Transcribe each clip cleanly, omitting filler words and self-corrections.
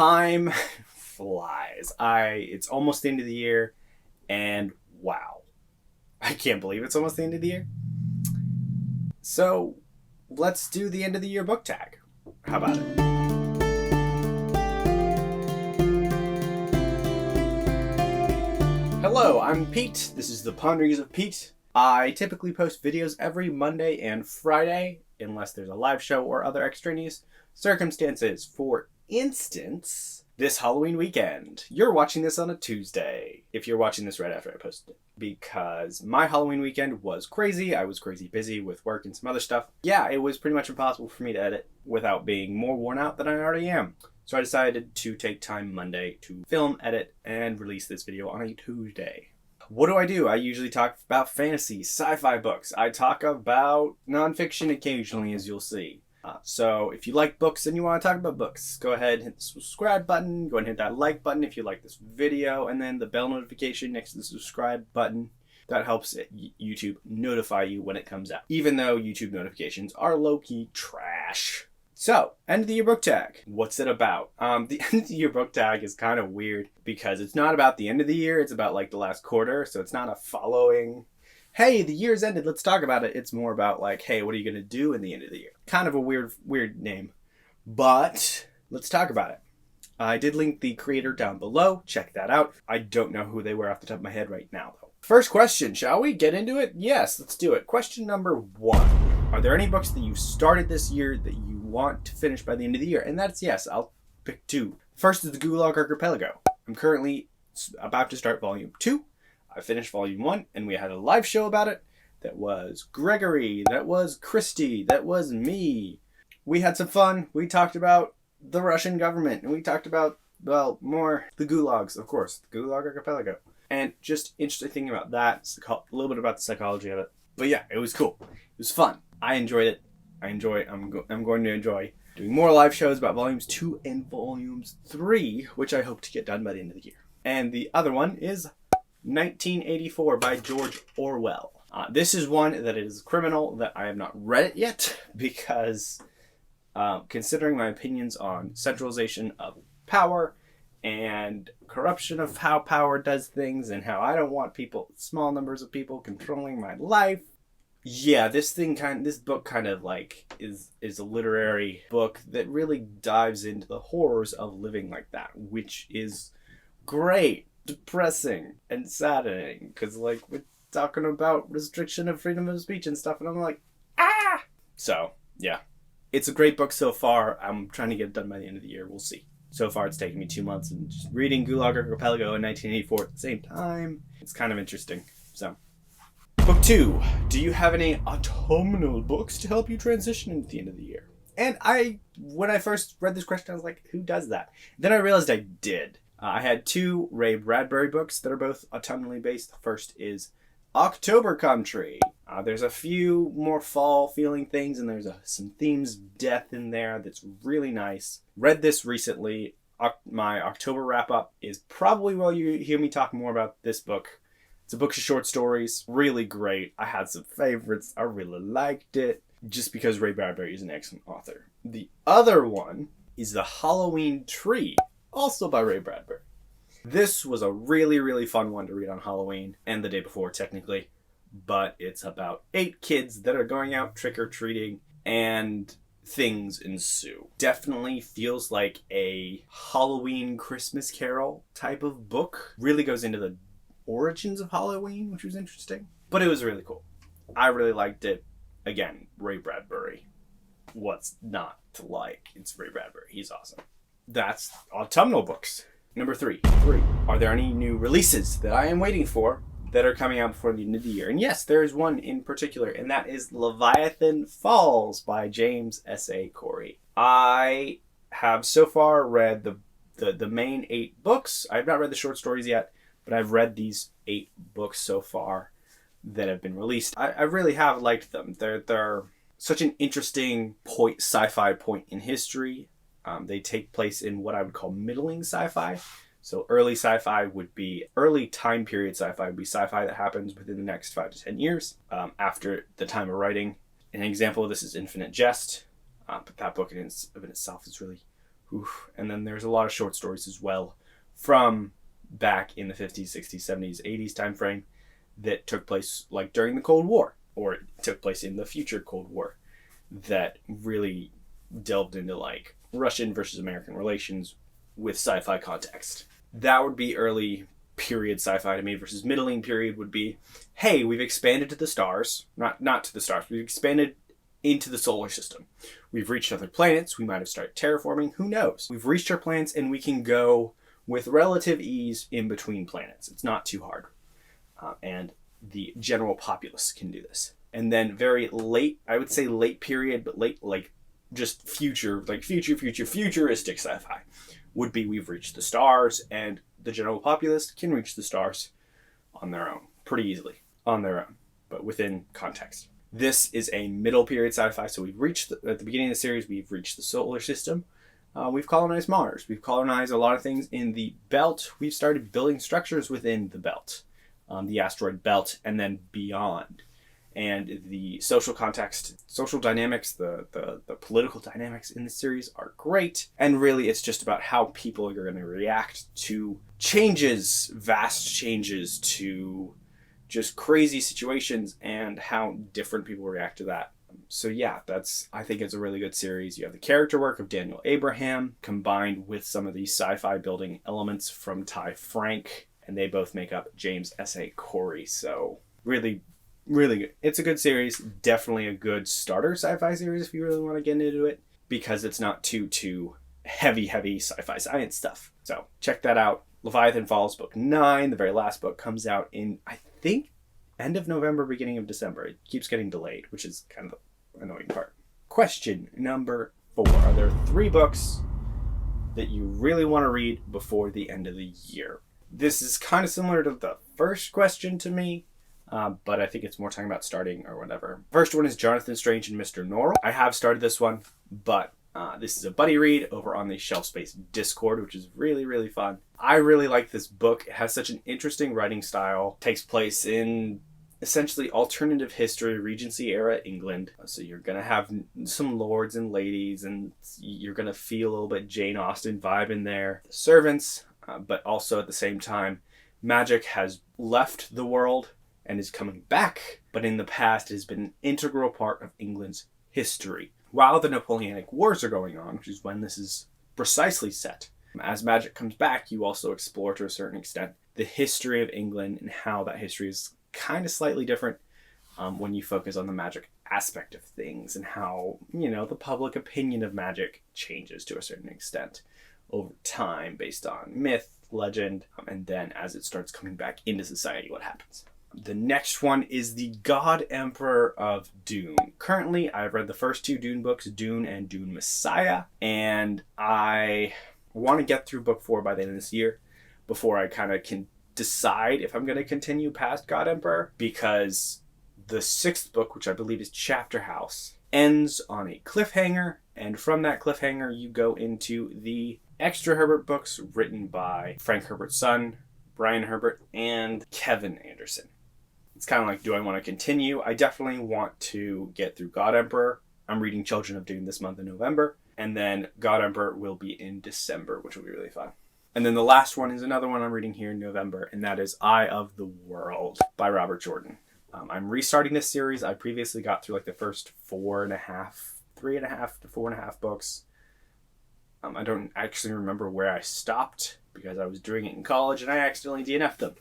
Time flies. It's almost the end of the year, and wow, I can't believe it's almost the end of the year. So let's do the end of the year book tag. How about it? Hello, I'm Pete. This is the Ponderings of Pete. I typically post videos every Monday and Friday, unless there's a live show or other extraneous circumstances. For instance, this Halloween weekend. You're watching this on a Tuesday, if you're watching this right after I posted it. Because my Halloween weekend was crazy. I was crazy busy with work and some other stuff. Yeah, it was pretty much impossible for me to edit without being more worn out than I already am. So I decided to take time Monday to film, edit, and release this video on a Tuesday. What do? I usually talk about fantasy, sci-fi books. I talk about nonfiction occasionally, as you'll see. So if you like books and you want to talk about books, go ahead and hit the subscribe button. Go ahead and hit that like button if you like this video, and then the bell notification next to the subscribe button. That helps YouTube notify you when it comes out, even though YouTube notifications are low-key trash. So, end of the year book tag. What's it about? The end of the year book tag is kind of weird because it's not about the end of the year. It's about like the last quarter. So it's not a following, hey, the year's ended, let's talk about it. It's more about like, hey, what are you going to do in the end of the year? Kind of a weird name, but let's talk about it. I did link the creator down below. Check that out. I don't know who they were off the top of my head right now, though. First question, shall we get into it? Yes, let's do it. Question number 1. Are there any books that you started this year that you want to finish by the end of the year? And that's yes, I'll pick 2. First is the Gulag Archipelago. I'm currently about to start volume 2. I finished volume 1 and we had a live show about it. That was Gregory, that was Christy, that was me. We had some fun. We talked about the Russian government and we talked about, well, more the gulags, of course, the Gulag Archipelago. And just interesting thing about that, a little bit about the psychology of it. But yeah, it was cool. It was fun. I enjoyed it. I'm going to enjoy doing more live shows about volumes 2 and volumes 3, which I hope to get done by the end of the year. And the other one is 1984 by George Orwell. This is one that is criminal that I have not read it yet because considering my opinions on centralization of power and corruption of how power does things and how I don't want small numbers of people controlling my life. Yeah, this book kind of like is a literary book that really dives into the horrors of living like that, which is great, depressing, and saddening because like we're talking about restriction of freedom of speech and stuff, and I'm like, ah! So, yeah. It's a great book so far. I'm trying to get it done by the end of the year. We'll see. So far, it's taken me 2 months, and just reading Gulag Archipelago in 1984 at the same time, it's kind of interesting. So, book 2. Do you have any autumnal books to help you transition into the end of the year? And when I first read this question, I was like, who does that? Then I realized I did. I had 2 Ray Bradbury books that are both autumnally based. The first is October Country. There's a few more fall feeling things, and there's some themes of death in there that's really nice. Read this recently. My October wrap up is probably where you hear me talk more about this book. It's a book of short stories, really great. I had some favorites. I really liked it just because Ray Bradbury is an excellent author. The other one is The Halloween Tree, also by Ray Bradbury. This was a really, really fun one to read on Halloween and the day before, technically. But it's about 8 kids that are going out trick-or-treating and things ensue. Definitely feels like a Halloween Christmas Carol type of book. Really goes into the origins of Halloween, which was interesting. But it was really cool. I really liked it. Again, Ray Bradbury. What's not to like? It's Ray Bradbury. He's awesome. That's autumnal books. Number 3. Are there any new releases that I am waiting for that are coming out before the end of the year? And yes, there is one in particular, and that is Leviathan Falls by James S.A. Corey. I have so far read the main 8 books. I have not read the short stories yet, but I've read these 8 books so far that have been released. I really have liked them. They're such an interesting sci-fi point in history. They take place in what I would call middling sci-fi. So early time period sci-fi would be sci-fi that happens within the next 5 to 10 years after the time of writing. An example of this is Infinite Jest, but that book in itself is really, Oof. And then there's a lot of short stories as well from back in the 50s, 60s, 70s, 80s time frame that took place like during the Cold War, or it took place in the future Cold War, that really delved into like Russian versus American relations with sci-fi context. That would be early period sci-fi to me, versus middling period would be, hey, we've expanded to the stars. Not to the stars. We've expanded into the solar system. We've reached other planets. We might have started terraforming. Who knows? We've reached our planets and we can go with relative ease in between planets. It's not too hard. And the general populace can do this. And then very late, I would say late period, but late, like just future, like futuristic sci-fi would be we've reached the stars, and the general populace can reach the stars on their own, pretty easily, on their own, but within context. This is a middle period sci-fi, so we've reached, at the beginning of the series, we've reached the solar system. We've colonized Mars. We've colonized a lot of things in the belt. We've started building structures within the belt, the asteroid belt, and then beyond. And the social context, social dynamics, the political dynamics in the series are great. And really, it's just about how people are going to react to changes, vast changes, to just crazy situations, and how different people react to that. So yeah, I think it's a really good series. You have the character work of Daniel Abraham combined with some of these sci-fi building elements from Ty Frank, and they both make up James S.A. Corey. So really, really good. It's a good series. Definitely a good starter sci-fi series if you really want to get into it, because it's not too heavy sci-fi science stuff. So check that out. Leviathan Falls, book 9. The very last book comes out in, I think, end of November, beginning of December. It keeps getting delayed, which is kind of the annoying part. Question number 4. Are there 3 books that you really want to read before the end of the year? This is kind of similar to the first question to me, but I think it's more talking about starting or whatever. First one is Jonathan Strange and Mr. Norrell. I have started this one, but this is a buddy read over on the Shelf Space Discord, which is really, really fun. I really like this book. It has such an interesting writing style. It takes place in essentially alternative history, Regency era England. So you're going to have some lords and ladies, and you're going to feel a little bit Jane Austen vibe in there. The servants, but also at the same time, magic has left the world and is coming back, but in the past has been an integral part of England's history. While the Napoleonic Wars are going on, which is when this is precisely set, as magic comes back, you also explore to a certain extent the history of England and how that history is kind of slightly different when you focus on the magic aspect of things, and how, the public opinion of magic changes to a certain extent over time based on myth, legend, and then as it starts coming back into society, what happens. The next one is the God Emperor of Dune. Currently, I've read the first 2 Dune books, Dune and Dune Messiah, and I want to get through book 4 by the end of this year before I kind of can decide if I'm going to continue past God Emperor, because the 6th book, which I believe is Chapter House, ends on a cliffhanger, and from that cliffhanger you go into the extra Herbert books written by Frank Herbert's son, Brian Herbert, and Kevin Anderson. It's kind of like, do I want to continue? I definitely want to get through God Emperor. I'm reading Children of Dune this month in November, and then God Emperor will be in December, which will be really fun. And then the last one is another one I'm reading here in November, and that is Eye of the World by Robert Jordan. I'm restarting this series. I previously got through like the first 3.5 to 4.5 books. I don't actually remember where I stopped because I was doing it in college and I accidentally DNF'd them.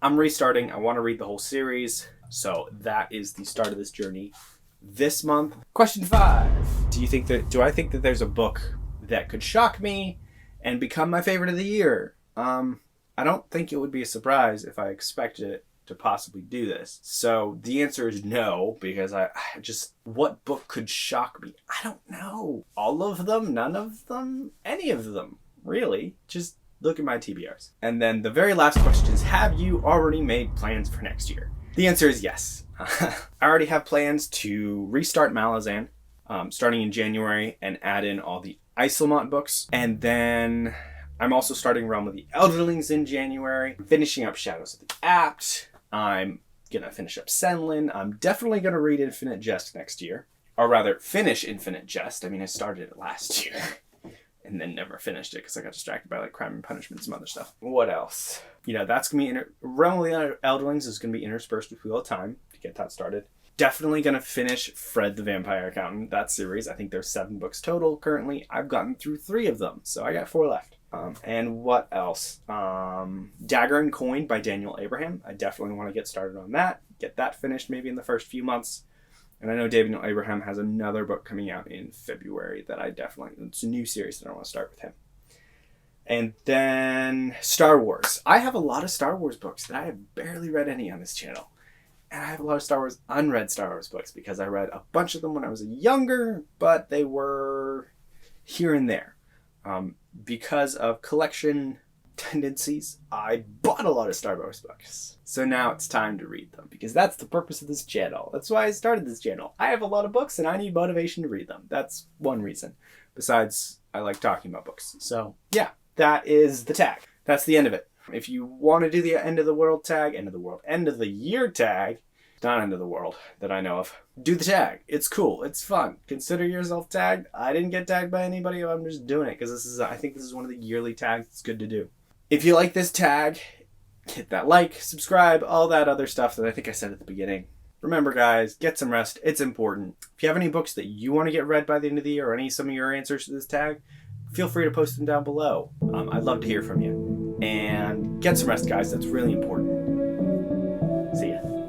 I'm restarting. I want to read the whole series. So that is the start of this journey this month. Question 5. Do I think that there's a book that could shock me and become my favorite of the year? I don't think it would be a surprise if I expected it to possibly do this. So the answer is no, because what book could shock me? I don't know. All of them? None of them? Any of them, really. Just look at my TBRs. And then the very last question is, have you already made plans for next year? The answer is yes. I already have plans to restart Malazan, starting in January, and add in all the Iselmont books. And then I'm also starting Realm of the Elderlings in January. I'm finishing up Shadows of the Apt. I'm going to finish up Senlin. I'm definitely going to read Infinite Jest next year. Or rather, finish Infinite Jest. I mean, I started it last year. and then never finished it because I got distracted by like Crime and Punishment and some other stuff. What else? That's going to be Realm of the Elderlings is going to be interspersed with Wheel of Time to get that started. Definitely going to finish Fred the Vampire Accountant, that series. I think there's 7 books total currently. I've gotten through 3 of them, so I got 4 left. And what else? Dagger and Coin by Daniel Abraham. I definitely want to get started on that. Get that finished maybe in the first few months. And I know Daniel Abraham has another book coming out in February that it's a new series that I want to start with him. And then Star Wars. I have a lot of Star Wars books that I have barely read any on this channel. And I have a lot of unread Star Wars books because I read a bunch of them when I was younger, but they were here and there. Because of collection tendencies, I bought a lot of Star Wars books. So now it's time to read them because that's the purpose of this channel. That's why I started this channel. I have a lot of books and I need motivation to read them. That's one reason. Besides, I like talking about books. So yeah, that is the tag. That's the end of it. If you want to do the end of the world tag, end of the year tag, not end of the world that I know of, do the tag. It's cool. It's fun. Consider yourself tagged. I didn't get tagged by anybody. I'm just doing it because I think this is one of the yearly tags. It's good to do. If you like this tag, hit that like, subscribe, all that other stuff that I think I said at the beginning. Remember, guys, get some rest. It's important. If you have any books that you want to get read by the end of the year or some of your answers to this tag, feel free to post them down below. I'd love to hear from you. And get some rest, guys. That's really important.